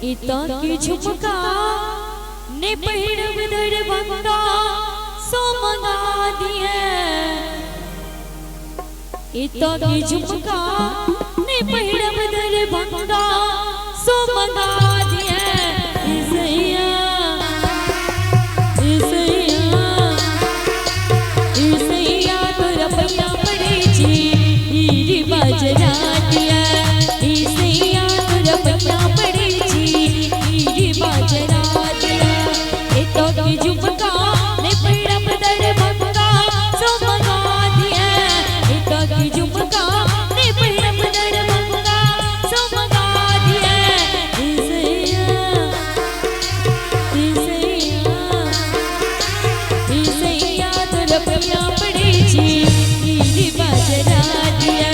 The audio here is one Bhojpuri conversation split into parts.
इता की झुमका ने पहिरब दरभंगा सो मंगा दिए। इता की झुमका ने पहिरब दरभंगा सो मंगा दिए। इसैया इसैया इसैया तोरा पैया पड़े छी हीरी बाजरा दिया। इसैया तोरा पैया पड़े छी हीरी बाजरा दिया। इता की झुमका ने पहिरब दरभंगा सो मंगा दिया। इता की झुमका ने पहिरब दरभंगा सो मंगा दिया। इसैया इसैया इसैया तोरा पैया पड़े छी हीरी बाजरा दिया।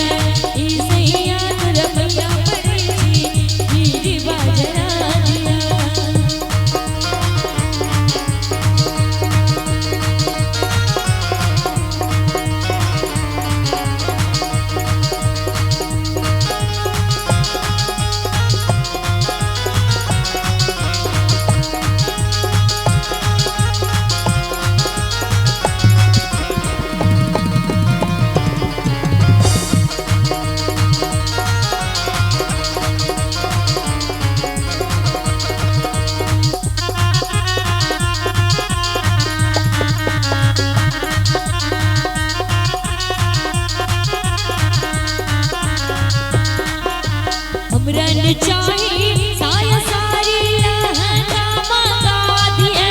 इसैया तोरा पैया पड़े छी हीरी बाजरा दिया। हमरा न चाही साया सारी लहंगा मंगा दिए।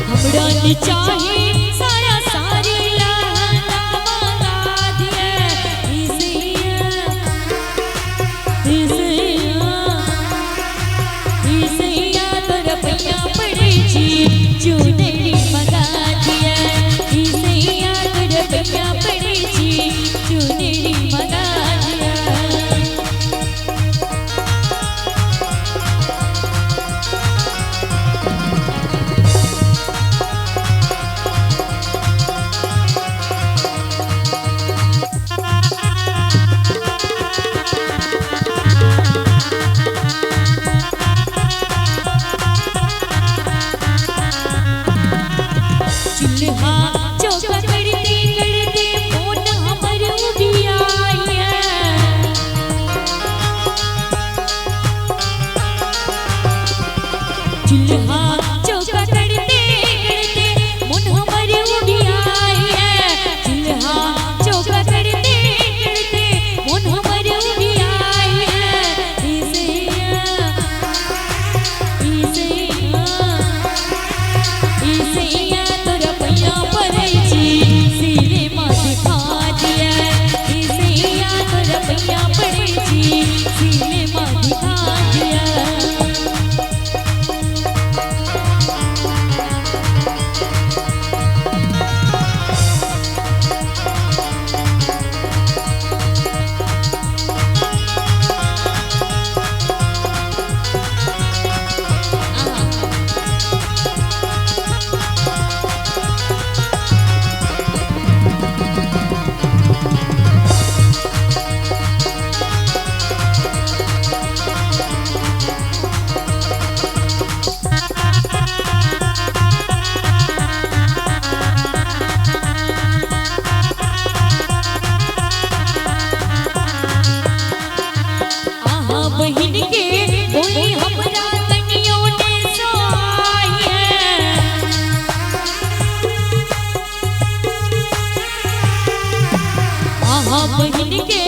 हमरा न चाही साया सारी लहंगा मंगा दिए। इसैया इसैया इसैया तोरा पैया पड़े छी चुनरी मंगा दिए। इसैया तोरा पैया पड़े छी चुनरी मंगा दिया। चूल्हा चौका करते करते मोन हमर उबियाए। चूल्हा चौका करते करते मोन हमर उबियाए। चूल्हा चौका करते करते मोन हमर उबियाए। इसैया इसैया इसैया तोरा पैया पड़े छी सिरे माथे खा दिया। इसैया तोरा पैया पड़े छी सिरे माथे खा दिया। आहा बहिन के कोई हमरा तनियो ने सोआए। आहा बहिन के